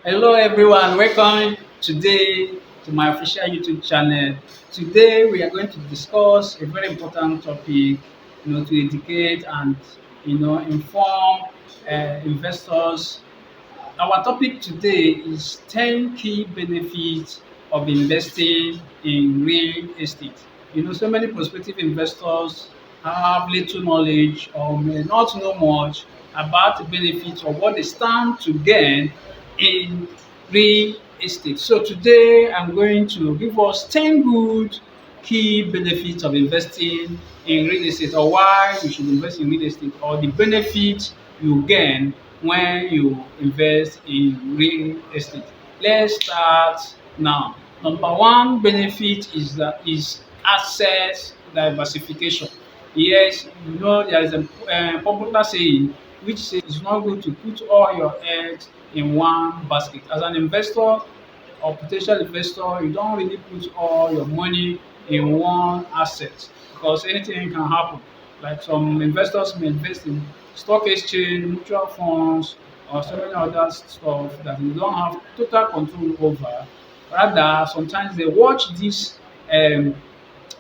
Hello everyone, welcome today to my official YouTube channel. Today we are going to discuss a very important topic, to educate and inform investors. Our topic today is 10 key benefits of investing in real estate. So many prospective investors have little knowledge or may not know much about the benefits of what they stand to gain in real estate. So today I'm going to give us 10 good key benefits of investing in real estate, or why you should invest in real estate, or the benefits you gain when you invest in real estate. Let's start now. Number one benefit is asset diversification. Yes, there is a popular saying which says it's not good to put all your eggs in one basket. As an investor or potential investor, you don't really put all your money in one asset because anything can happen. Like some investors may invest in stock exchange, mutual funds, or so many other stuff that you don't have total control over. Rather, sometimes they watch these um,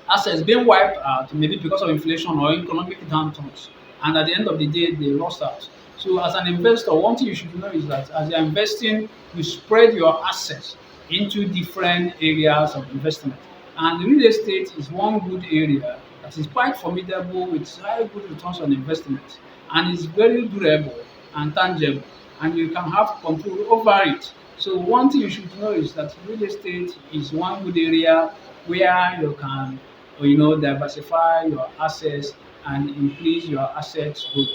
assets being wiped out, maybe because of inflation or economic downturns, and at the end of the day they lost out. So as an investor, one thing you should know is that as you're investing, you spread your assets into different areas of investment, and real estate is one good area that is quite formidable with high good returns on investment, and is very durable and tangible, and you can have control over it. So one thing you should know is that real estate is one good area where you can diversify your assets and increase your assets growth.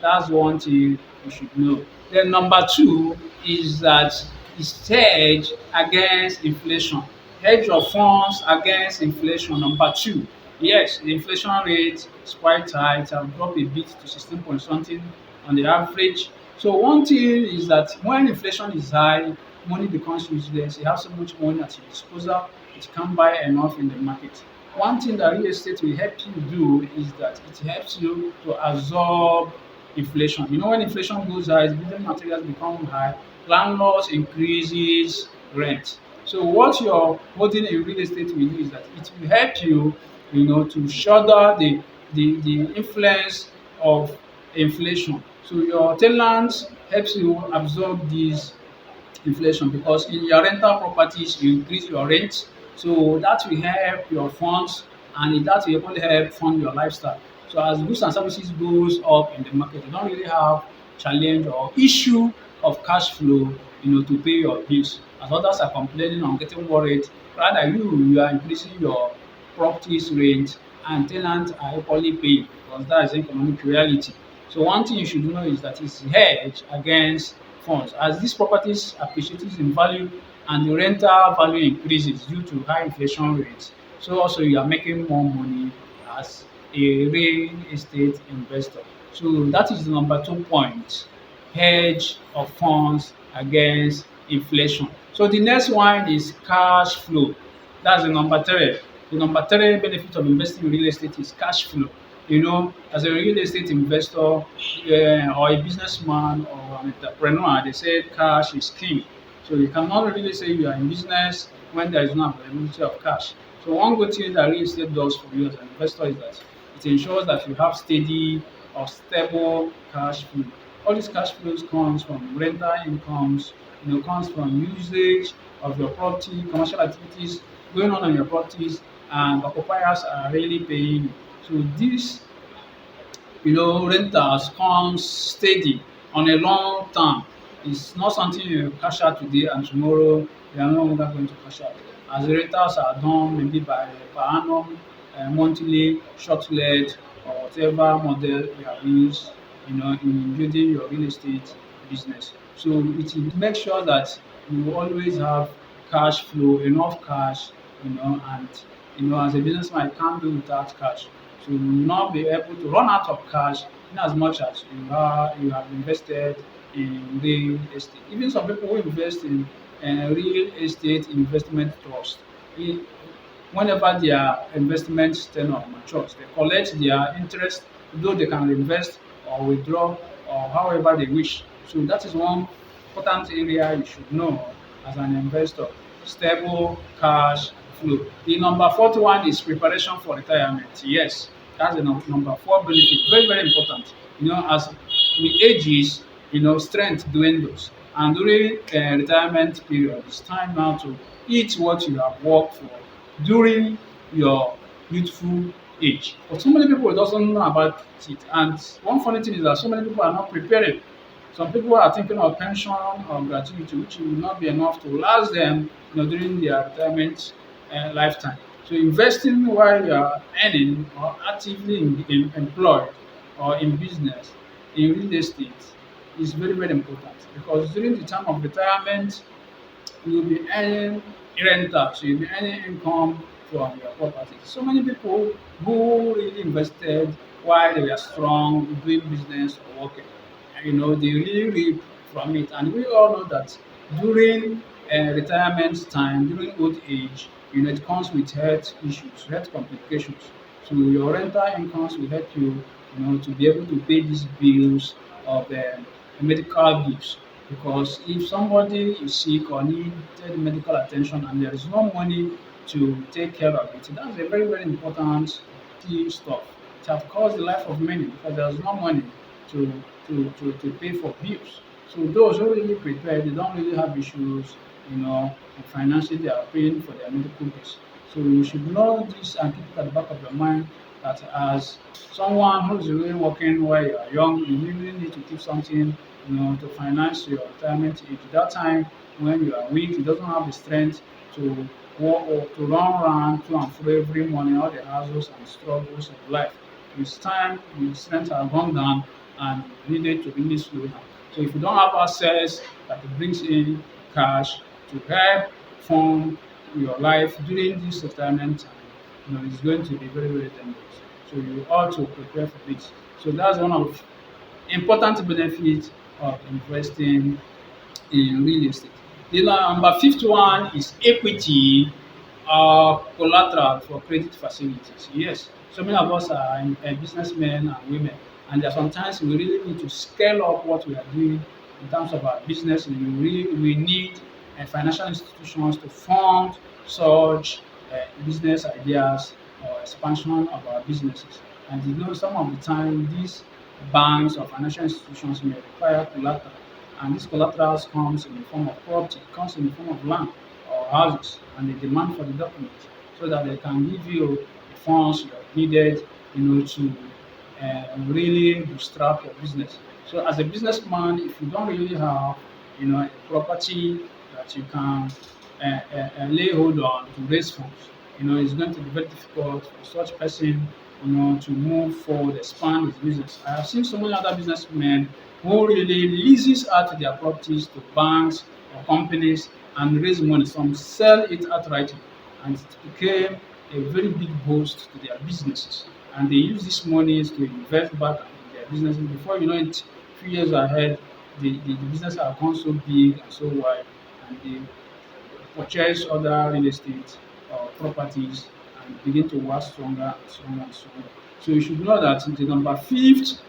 That's one thing you should know. Then number two is that it's hedge against inflation. Hedge your funds against inflation. Number two, yes, the inflation rate is quite high. It has dropped a bit to 16 point something on the average. So one thing is that when inflation is high, money becomes useless. You have so much money at your disposal, it can't buy enough in the market. One thing that real estate will help you do is that it helps you to absorb inflation. When inflation goes high, building materials become high, landlords increases rent. So what you're holding in real estate will do is that it will help you, to shoulder the influence of inflation. So your tenants helps you absorb these inflation, because in your rental properties you increase your rent, so that will help your funds, and that will only help fund your lifestyle. So as goods and services goes up in the market, you don't really have challenge or issue of cash flow, to pay your bills, as others are complaining or getting worried. Rather, you are increasing your properties rent, and ten ants are equally paying, because that is economic reality. So one thing you should know is that it's hedge against funds. As these properties appreciates in value and the rental value increases due to high inflation rates, so also you are making more money as a real estate investor. So that is the number 2 point, hedge of funds against inflation. So the next one is cash flow. That's the number three. The number three benefit of investing in real estate is cash flow. As a real estate investor, or a businessman or an entrepreneur, they say cash is king. So you cannot really say you are in business when there is no availability of cash. So one good thing that real estate does for you as an investor is that it ensures that you have steady or stable cash flow. All these cash flows comes from rental incomes, comes from usage of your property, commercial activities going on your properties, and occupiers are really paying you. So this, rentals come steady on a long term. It's not something you cash out today and tomorrow you are no longer going to cash out. As the rentals are done maybe by per annum, monthly, short let, or whatever model you have used, in building your real estate business. So it will make sure that you always have cash flow, enough cash, and as a businessman you can't do without cash. So you will not be able to run out of cash in as much as you have invested in real estate. Even some people who invest in real estate investment trust, e whenever their investment ten ure matures, they collect their interest, though they can invest or withdraw or however they wish. So that is one important area you should know as an investor. Stable cash flow. The number fourth one is preparation for retirement. Yes, that's the number four benefit. Very, very important. As we ages, strength dwindles. And during retirement period, it's time now to eat what you have worked for during your youthful age. But so many people doesn't know about it. And one funny thing is that so many people are not preparing. Some people are thinking of pension or gratuity, which will not be enough to last them, during their retirement lifetime. So investing while you are earning or actively employed or in business, in real estate, is very, very important because during the time of retirement, you'll be earning rental, so you'll be earning income from your property. So many people who really invested while they were strong doing business or working, and they really reap from it. And we all know that during retirement time, during old age, it comes with health issues, health complications. So your rental incomes will help you, to be able to pay these bills of medical bills. Because if somebody is sick or needed medical attention and there is no money to take care of it, that's a very, very important key stuff. It has caused the life of many because there's no money to, to pay for bills. So those who really prepare, they don't really have issues, and financially they are paying for their medical bills. So you should know this and keep it at the back of your mind that as someone who's really working while you are young, you really need to keep something, to finance your retirement age. That time when you are weak, you doesn't have the strength to work or to run around to and fro every morning, all the hassles and struggles of life. It's time the strength has gone down and you needed to really slow down. So if you don't have access that it brings in cash to help fund your life during this retirement time, it's going to be very, very dangerous. So you ought to prepare for it. So that's one of important benefits of investing in real estate. The number fifth one is equity collateral for credit facilities. Yes, so many of us are businessmen and women, and there are sometimes we really need to scale up what we are doing in terms of our business. We need financial institutions to fund such business ideas or expansion of our businesses. And some of the time these banks or financial institutions may require collateral, and these collaterals comes in the form of property, comes in the form of land or houses, and they demand for the documents so that they can give you the funds you have needed, to really bootstrap your business. So as a businessman, if you don't really have, a property that you can lay hold on to raise funds, it's going to be very difficult for such person, to move forward, expand his business. I have seen so many other businessmen who really leases out their properties to banks or companies and raise money. Some sell it outrightly, and it became a very big boost to their businesses. And they use these monies to invest back in their businesses. Before you know it, few years ahead, the business have gone so big and so wide, and they purchase other real estate or properties and begin to work stronger and stronger and stronger. So you should know that the number fifth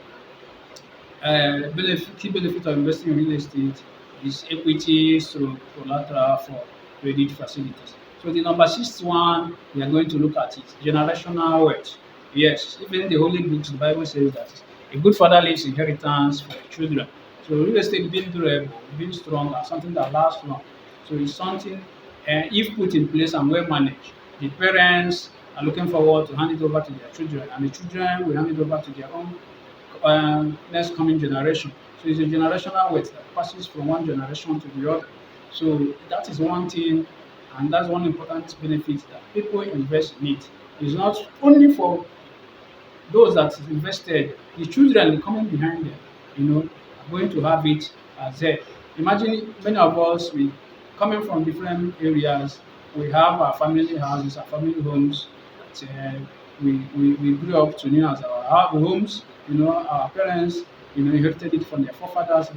key benefit of investing in real estate is equity through collateral for credit facilities. So the number sixth one we are going to look at is generational wealth. Yes, even the holy books, the Bible says that a good father leaves inheritance for the children. So real estate being durable, being strong, and something that lasts long. So it's something, if put in place and well managed, the parents are looking forward to hand it over to their children, and the children will hand it over to their own next coming generation. So it's a generational wealth that passes from one generation to the other. So that is one thing, and that's one important benefit that people invest in it. It's not only for those that invested, the children coming behind them, are going to have it as well. Imagine many of us, we coming from different areas, we have our family houses, our family homes that we grew up to know as our homes. Our parents, inherited it from their forefathers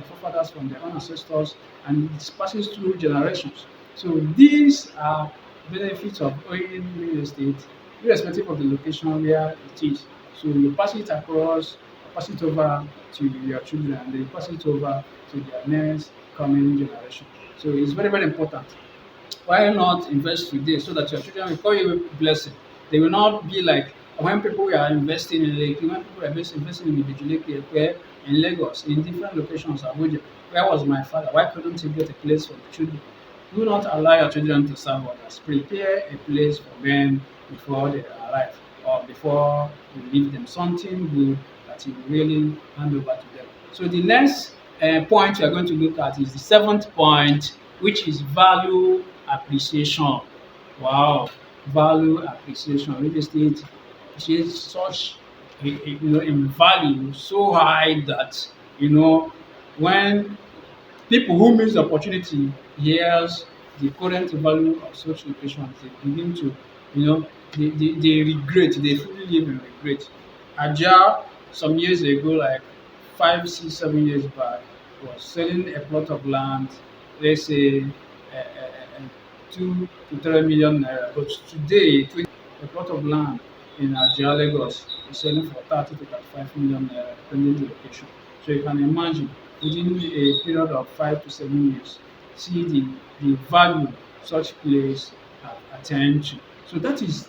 from their own ancestors, and it passes through generations. So these are benefits of owning real estate, irrespective of the location where it is. So you pass it across, pass it over to your children, and they pass it over to their next coming generation. So it's very, very important. Why not invest today so that your children will call you a blessing? They will not be like when people were investing in Lekki, when people were investing in Ibeju-Lekki in Lagos, in different locations, Abuja. Where was my father? Why couldn't he get a place for the children? Do not allow your children to serve others. Prepare a place for them before they arrive or before you leave them. Something good that you really hand over to them. So the next point we are going to look at is the seventh point, which is value appreciation. Wow, value appreciation. Real estate appreciates such in value so high that when people who miss the opportunity hears the current value of such locations, they begin to, they regret, they fully live in regret. Ajah, some years ago, like 5, 6, 7 years back, was selling a plot of land, let's say 2 to 3 million naira. But today, a plot of land in Ajah, Lagos is selling for 30 to 35 million naira, depending on the location. So you can imagine within a period of 5 to 7 years, see the value such place have attained to. So that is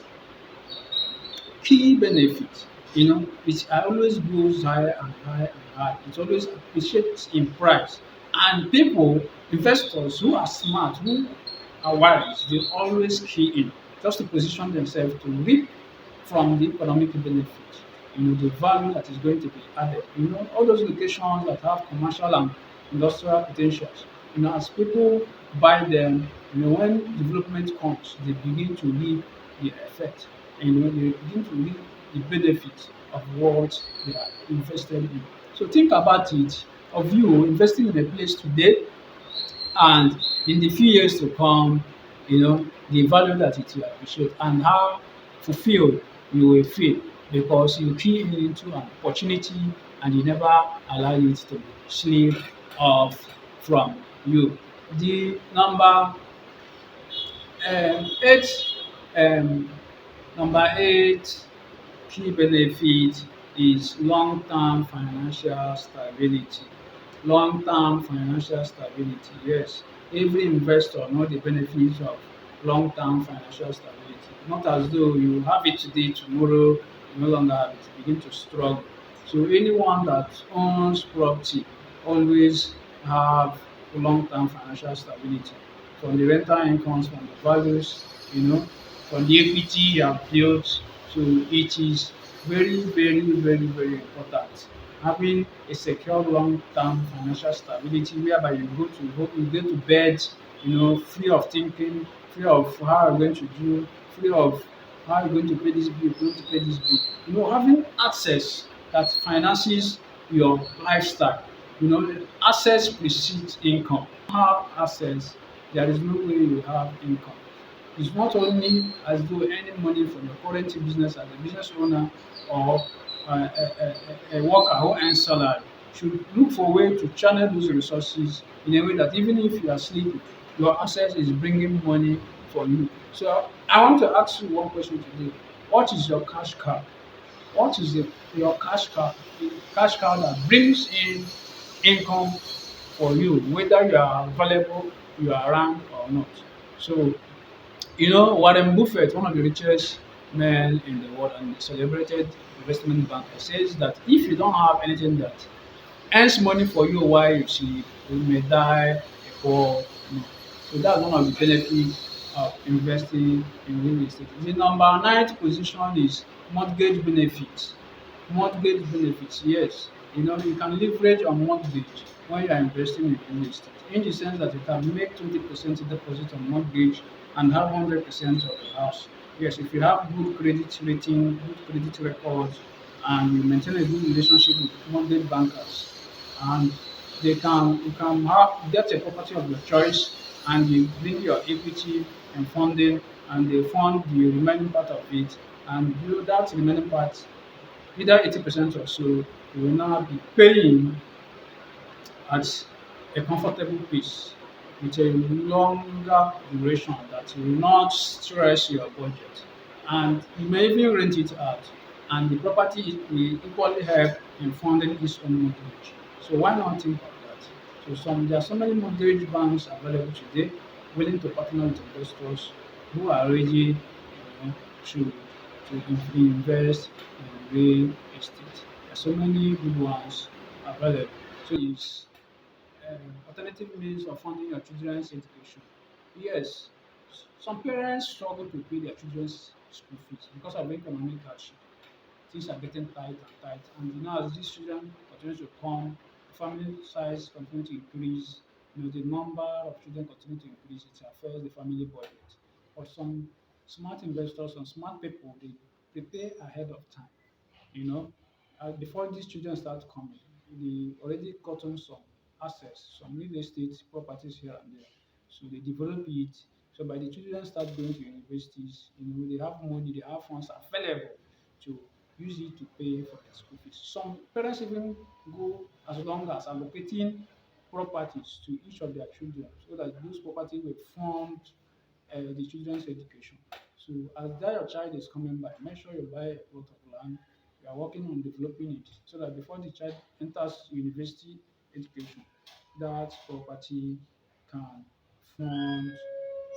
key benefit. It always goes higher and higher and higher. It always appreciates in price. And people, investors who are smart, who are wise, they always key in just to position themselves to reap from the economic benefit, the value that is going to be added. All those locations that have commercial and industrial potentials, as people buy them, when development comes, they begin to reap the effect. They begin to reap the benefit of what they are invested in. So think about it, of you investing in a place today, and in the few years to come, the value that it will appreciate and how fulfilled you will feel because you key into an opportunity and you never allow it to slip off from you. The eight um, number eight key benefit is long-term financial stability. Long-term financial stability, yes. Every investor know the benefits of long-term financial stability. Not as though you have it today, tomorrow you no longer have it, you begin to struggle. So anyone that owns property always have long-term financial stability from the rental incomes, from the values, you know, from the equity you have built. So it is very, very, very, very important having a secure long-term financial stability whereby you go to bed, free of thinking, free of how you're going to do, free of how you're going to pay this bill, going to pay this bill. Having access that finances your lifestyle. Access precedes income. Have access, there is no way you have income. It's not only as though earning money from your current business as a business owner or a worker who earns salary should look for a way to channel those resources in a way that even if you are sleeping, your access is bringing money for you. So I want to ask you one question today. What is your cash cow? What is your cash cow? The cash cow that brings in income for you, whether you are available, you are around or not. So Warren Buffett, one of the richest men in the world and celebrated investment banker, says that if you don't have anything that earns money for you while you sleep, you may die a poor man. So that's one of the benefits of investing in real estate. The number ninth position is mortgage benefits. Mortgage benefits, yes. You can leverage on mortgage when you are investing in real estate, in the sense that you can make 20% deposit on mortgage and have 100% of the house. Yes, if you have good credit rating, good credit records, and you maintain a good relationship with mortgage bankers, and you can get a property of your choice, and you bring your equity and funding, and they fund the remaining part of it, and that remaining part, either 80% or so, you will now be paying at a comfortable pace with a longer duration that will not stress your budget. And you may even rent it out, and the property will equally help in funding its own mortgage. So why not think of that? So there are so many mortgage banks available today willing to partner with investors who are ready, to invest in real estate. There are so many good ones available. So it's alternative means of funding your children's education. Yes, some parents struggle to pay their children's school fees because of economic hardship. Things are getting tight and tight, and as these children continue to come, the family size continue to increase. The number of children continue to increase. It affects the family budget. For some smart investors, some smart people, they prepare ahead of time. you know, before these children start coming, they already gotten some assets, some real estate properties here and there. So they develop it. So by the children start going to universities, they have money, they have funds available to use it to pay for their school fees. Some parents even go as long as allocating properties to each of their children so that those properties will fund the children's education. So as that your child is coming by, make sure you buy a plot of land. You are working on developing it so that before the child enters university education, that property can fund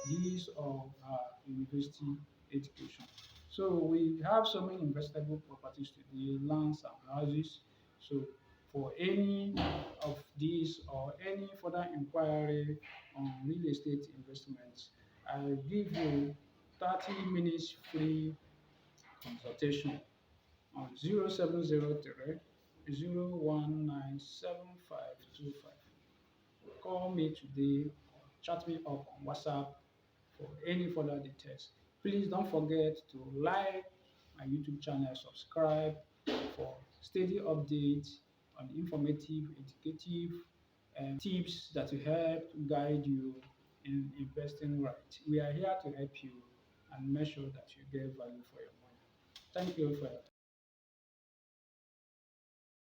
his or her university education. So we have so many investable properties today, lands and houses. So for any of these or any further inquiry on real estate investments, I give you 30 minutes free consultation on 0703 0197525. Call me today or chat me up on WhatsApp for any further details. Please don't forget to like my YouTube channel, subscribe for steady updates on informative, educative tips that will help guide you in investing right. We are here to help you and make sure that you get value for your money. Thank you for your